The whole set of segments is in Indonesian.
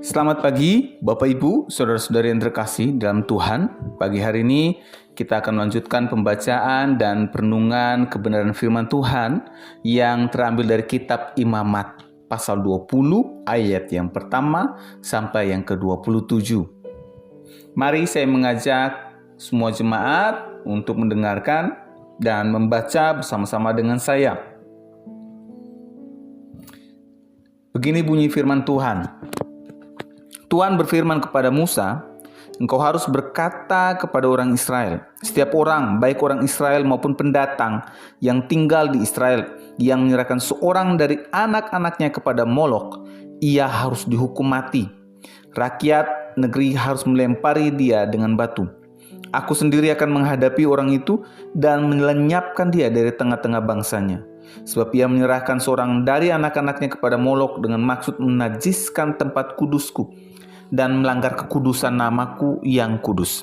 Selamat pagi Bapak Ibu, Saudara-saudari yang terkasih dalam Tuhan. Pagi hari ini kita akan melanjutkan pembacaan dan perenungan kebenaran firman Tuhan yang terambil dari kitab Imamat pasal 20 ayat yang pertama sampai yang ke-27. Mari saya mengajak semua jemaat untuk mendengarkan dan membaca bersama-sama dengan saya. Begini bunyi firman Tuhan. Tuhan berfirman kepada Musa, engkau harus berkata kepada orang Israel, setiap orang, baik orang Israel maupun pendatang yang tinggal di Israel, yang menyerahkan seorang dari anak-anaknya kepada Molok, ia harus dihukum mati. Rakyat negeri harus melempari dia dengan batu. Aku sendiri akan menghadapi orang itu dan melenyapkan dia dari tengah-tengah bangsanya. Sebab ia menyerahkan seorang dari anak-anaknya kepada Molok dengan maksud menajiskan tempat kudusku dan melanggar kekudusan namaku yang kudus.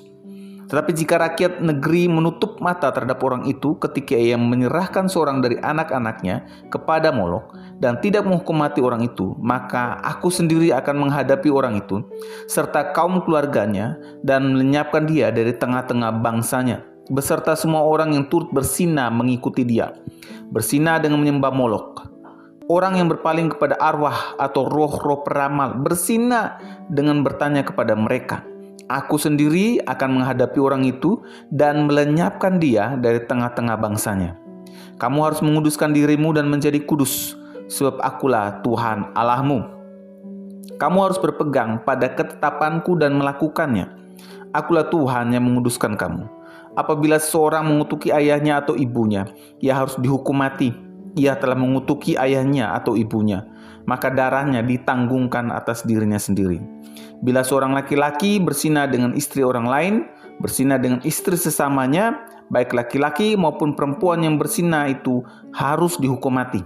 Tetapi jika rakyat negeri menutup mata terhadap orang itu ketika ia menyerahkan seorang dari anak-anaknya kepada Molok dan tidak menghukum mati orang itu, maka aku sendiri akan menghadapi orang itu serta kaum keluarganya dan melenyapkan dia dari tengah-tengah bangsanya, beserta semua orang yang turut berzina mengikuti dia, berzina dengan menyembah Molok. Orang yang berpaling kepada arwah atau roh-roh peramal, berzina dengan bertanya kepada mereka. Aku sendiri akan menghadapi orang itu dan melenyapkan dia dari tengah-tengah bangsanya. Kamu harus menguduskan dirimu dan menjadi kudus, sebab akulah Tuhan Allahmu. Kamu harus berpegang pada ketetapanku dan melakukannya. Akulah Tuhan yang menguduskan kamu. Apabila seorang mengutuki ayahnya atau ibunya, ia harus dihukum mati. Ia telah mengutuki ayahnya atau ibunya, maka darahnya ditanggungkan atas dirinya sendiri. Bila seorang laki-laki berzina dengan istri orang lain, berzina dengan istri sesamanya, baik laki-laki maupun perempuan yang berzina itu harus dihukum mati.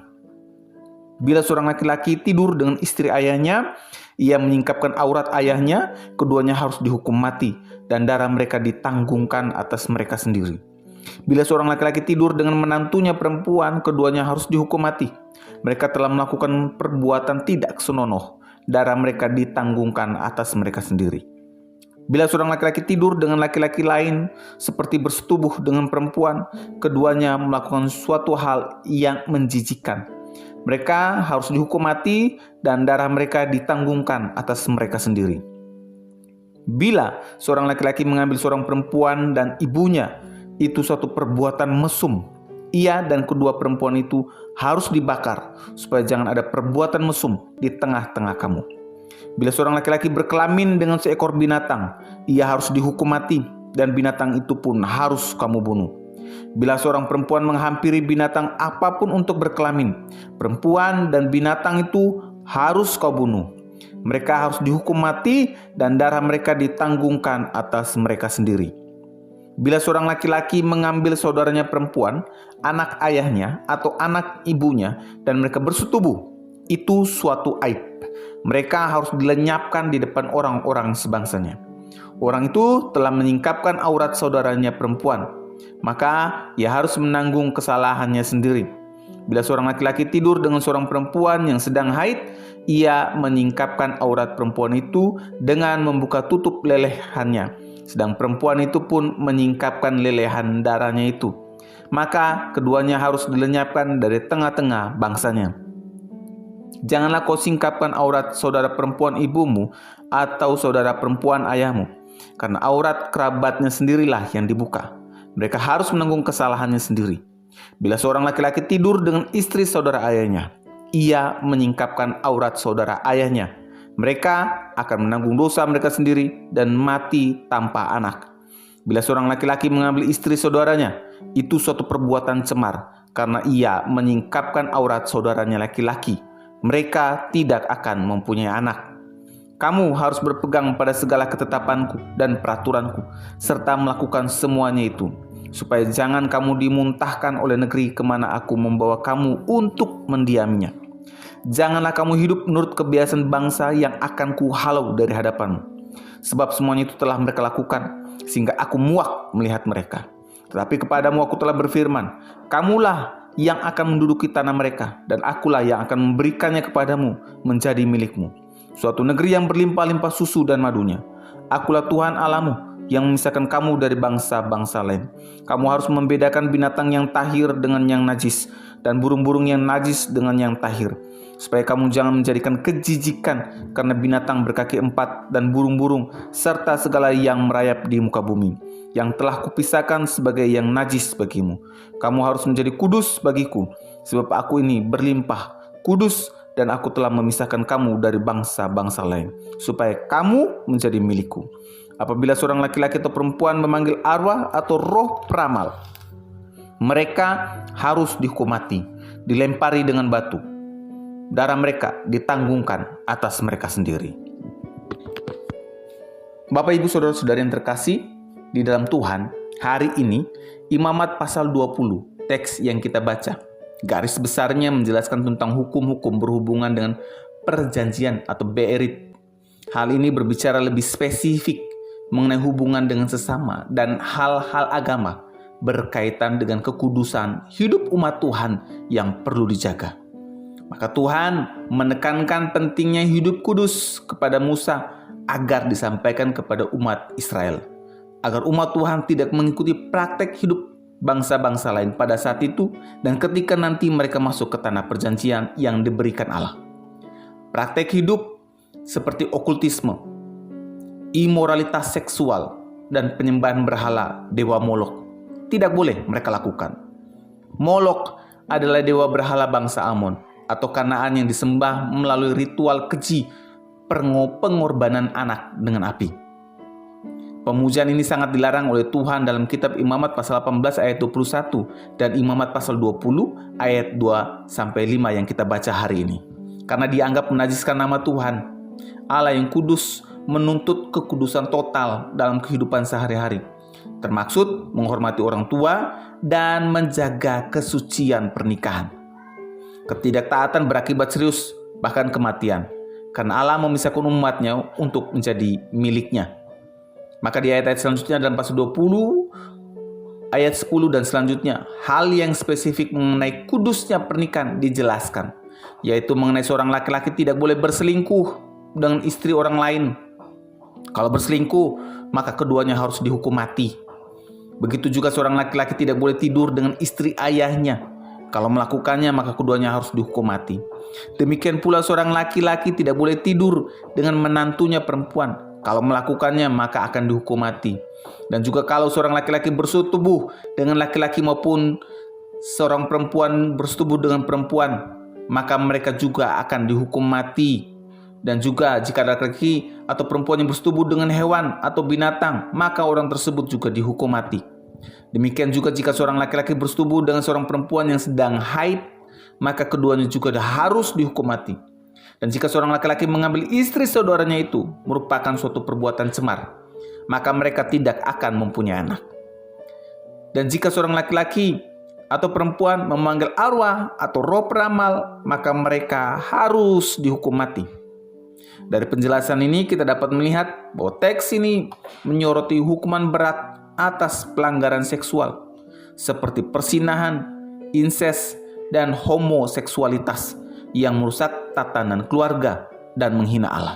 Bila seorang laki-laki tidur dengan istri ayahnya, ia menyingkapkan aurat ayahnya, keduanya harus dihukum mati, dan darah mereka ditanggungkan atas mereka sendiri. Bila seorang laki-laki tidur dengan menantunya perempuan, keduanya harus dihukum mati. Mereka telah melakukan perbuatan tidak senonoh, darah mereka ditanggungkan atas mereka sendiri. Bila seorang laki-laki tidur dengan laki-laki lain, seperti bersetubuh dengan perempuan, keduanya melakukan suatu hal yang menjijikkan. Mereka harus dihukum mati dan darah mereka ditanggungkan atas mereka sendiri. Bila seorang laki-laki mengambil seorang perempuan dan ibunya, itu suatu perbuatan mesum. Ia dan kedua perempuan itu harus dibakar, supaya jangan ada perbuatan mesum di tengah-tengah kamu. Bila seorang laki-laki berkelamin dengan seekor binatang, ia harus dihukum mati, dan binatang itu pun harus kamu bunuh. Bila seorang perempuan menghampiri binatang apapun untuk berkelamin, perempuan dan binatang itu harus kau bunuh. Mereka harus dihukum mati, dan darah mereka ditanggungkan atas mereka sendiri. Bila seorang laki-laki mengambil saudaranya perempuan, anak ayahnya atau anak ibunya, dan mereka bersetubuh, itu suatu aib. Mereka harus dilenyapkan di depan orang-orang sebangsanya. Orang itu telah menyingkapkan aurat saudaranya perempuan, maka ia harus menanggung kesalahannya sendiri. Bila seorang laki-laki tidur dengan seorang perempuan yang sedang haid, ia menyingkapkan aurat perempuan itu dengan membuka tutup lelehannya, sedang perempuan itu pun menyingkapkan lelehan darahnya itu. Maka keduanya harus dilenyapkan dari tengah-tengah bangsanya. Janganlah kau singkapkan aurat saudara perempuan ibumu atau saudara perempuan ayahmu, karena aurat kerabatnya sendirilah yang dibuka. Mereka harus menanggung kesalahannya sendiri. Bila seorang laki-laki tidur dengan istri saudara ayahnya, ia menyingkapkan aurat saudara ayahnya. Mereka akan menanggung dosa mereka sendiri dan mati tanpa anak. Bila seorang laki-laki mengambil istri saudaranya, itu suatu perbuatan cemar, karena ia menyingkapkan aurat saudaranya laki-laki. Mereka tidak akan mempunyai anak. Kamu harus berpegang pada segala ketetapanku dan peraturanku, serta melakukan semuanya itu, supaya jangan kamu dimuntahkan oleh negeri kemana aku membawa kamu untuk mendiaminya. Janganlah kamu hidup menurut kebiasaan bangsa yang akan kuhalau dari hadapanmu. Sebab semuanya itu telah mereka lakukan, sehingga aku muak melihat mereka. Tetapi kepadamu aku telah berfirman, kamulah yang akan menduduki tanah mereka, dan akulah yang akan memberikannya kepadamu menjadi milikmu. suatu negeri yang berlimpah-limpah susu dan madunya. Akulah Tuhan Allahmu yang memisahkan kamu dari bangsa-bangsa lain. Kamu harus membedakan binatang yang tahir dengan yang najis, dan burung-burung yang najis dengan yang tahir, supaya kamu jangan menjadikan kejijikan karena binatang berkaki 4 dan burung-burung serta segala yang merayap di muka bumi, yang telah kupisahkan sebagai yang najis bagimu. Kamu harus menjadi kudus bagiku, sebab aku ini berlimpah kudus, dan aku telah memisahkan kamu dari bangsa-bangsa lain, supaya kamu menjadi milikku. Apabila seorang laki-laki atau perempuan memanggil arwah atau roh peramal, mereka harus dihukum mati, dilempari dengan batu. Darah mereka ditanggungkan atas mereka sendiri. Bapak, Ibu, Saudara-saudari yang terkasih di dalam Tuhan, hari ini Imamat pasal 20, teks yang kita baca, garis besarnya menjelaskan tentang hukum-hukum berhubungan dengan perjanjian atau be'erit. Hal ini berbicara lebih spesifik mengenai hubungan dengan sesama dan hal-hal agama berkaitan dengan kekudusan hidup umat Tuhan yang perlu dijaga. Maka Tuhan menekankan pentingnya hidup kudus kepada Musa agar disampaikan kepada umat Israel, agar umat Tuhan tidak mengikuti praktek hidup bangsa-bangsa lain pada saat itu dan ketika nanti mereka masuk ke tanah perjanjian yang diberikan Allah. Praktek hidup seperti okultisme, imoralitas seksual, dan penyembahan berhala dewa Molok tidak boleh mereka lakukan. Molok adalah dewa berhala bangsa Amon atau Kanaan yang disembah melalui ritual keji pengorbanan anak dengan api. Pemujaan ini sangat dilarang oleh Tuhan dalam kitab Imamat pasal 18 ayat 21 dan Imamat pasal 20 ayat 2-5 yang kita baca hari ini. Karena dianggap menajiskan nama Tuhan. Allah yang kudus menuntut kekudusan total dalam kehidupan sehari-hari, termaksud menghormati orang tua dan menjaga kesucian pernikahan. Ketidaktaatan berakibat serius, bahkan kematian, karena Allah memisahkan umatnya untuk menjadi miliknya. Maka di ayat-ayat selanjutnya dalam pasal 20, ayat 10 dan selanjutnya, hal yang spesifik mengenai kudusnya pernikahan dijelaskan, yaitu mengenai seorang laki-laki tidak boleh berselingkuh dengan istri orang lain. Kalau berselingkuh, maka keduanya harus dihukum mati. Begitu juga seorang laki-laki tidak boleh tidur dengan istri ayahnya. Kalau melakukannya, maka keduanya harus dihukum mati. Demikian pula seorang laki-laki tidak boleh tidur dengan menantunya perempuan. Kalau melakukannya, maka akan dihukum mati. Dan juga kalau seorang laki-laki bersetubuh dengan laki-laki maupun seorang perempuan bersetubuh dengan perempuan, maka mereka juga akan dihukum mati. Dan juga jika laki-laki atau perempuan yang bersetubuh dengan hewan atau binatang, maka orang tersebut juga dihukum mati. Demikian juga jika seorang laki-laki bersetubuh dengan seorang perempuan yang sedang haid, maka keduanya juga harus dihukum mati. Dan jika seorang laki-laki mengambil istri saudaranya itu merupakan suatu perbuatan cemar, maka mereka tidak akan mempunyai anak. Dan jika seorang laki-laki atau perempuan memanggil arwah atau roh peramal, maka mereka harus dihukum mati. Dari penjelasan ini kita dapat melihat bahwa teks ini menyoroti hukuman berat atas pelanggaran seksual seperti persinahan, inses, dan homoseksualitas yang merusak tatanan keluarga dan menghina Allah.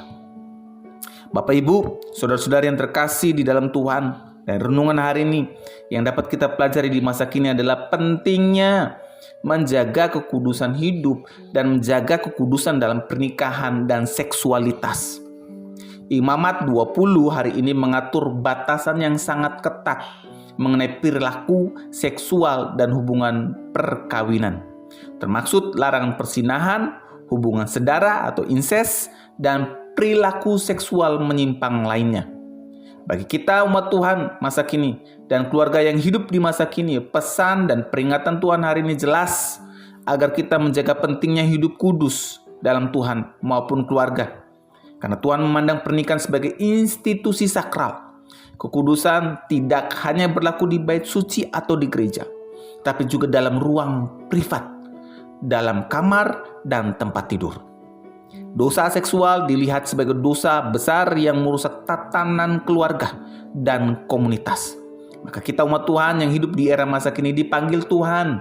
Bapak, Ibu, saudara-saudari yang terkasih di dalam Tuhan, dan renungan hari ini yang dapat kita pelajari di masa kini adalah pentingnya menjaga kekudusan hidup dan menjaga kekudusan dalam pernikahan dan seksualitas. Imamat 20 hari ini mengatur batasan yang sangat ketat mengenai perilaku seksual dan hubungan perkawinan, termaksud larangan persinahan, hubungan sedara atau inses, dan perilaku seksual menyimpang lainnya. Bagi kita umat Tuhan masa kini dan keluarga yang hidup di masa kini, pesan dan peringatan Tuhan hari ini jelas agar kita menjaga pentingnya hidup kudus dalam Tuhan maupun keluarga. Karena Tuhan memandang pernikahan sebagai institusi sakral. Kekudusan tidak hanya berlaku di bait suci atau di gereja, tapi juga dalam ruang privat, dalam kamar dan tempat tidur. Dosa seksual dilihat sebagai dosa besar yang merusak tatanan keluarga dan komunitas. Maka kita umat Tuhan yang hidup di era masa kini dipanggil Tuhan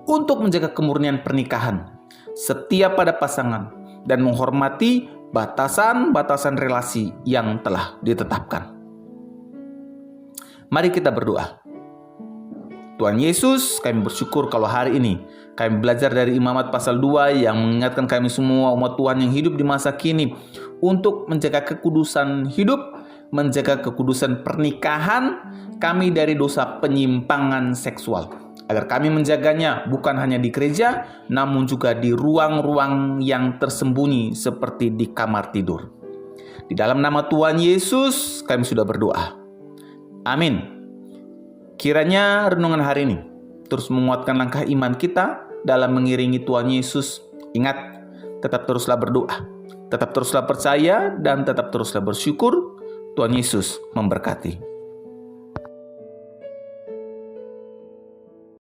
untuk menjaga kemurnian pernikahan, setia pada pasangan, dan menghormati batasan-batasan relasi yang telah ditetapkan. Mari kita berdoa. Tuhan Yesus, kami bersyukur kalau hari ini kami belajar dari Imamat pasal 2 yang mengingatkan kami semua umat Tuhan yang hidup di masa kini untuk menjaga kekudusan hidup, menjaga kekudusan pernikahan kami dari dosa penyimpangan seksual. Agar kami menjaganya bukan hanya di gereja, namun juga di ruang-ruang yang tersembunyi seperti di kamar tidur. Di dalam nama Tuhan Yesus kami sudah berdoa. Amin. Kiranya renungan hari ini terus menguatkan langkah iman kita dalam mengiringi Tuhan Yesus. Ingat, tetap teruslah berdoa, tetap teruslah percaya, dan tetap teruslah bersyukur. Tuhan Yesus memberkati.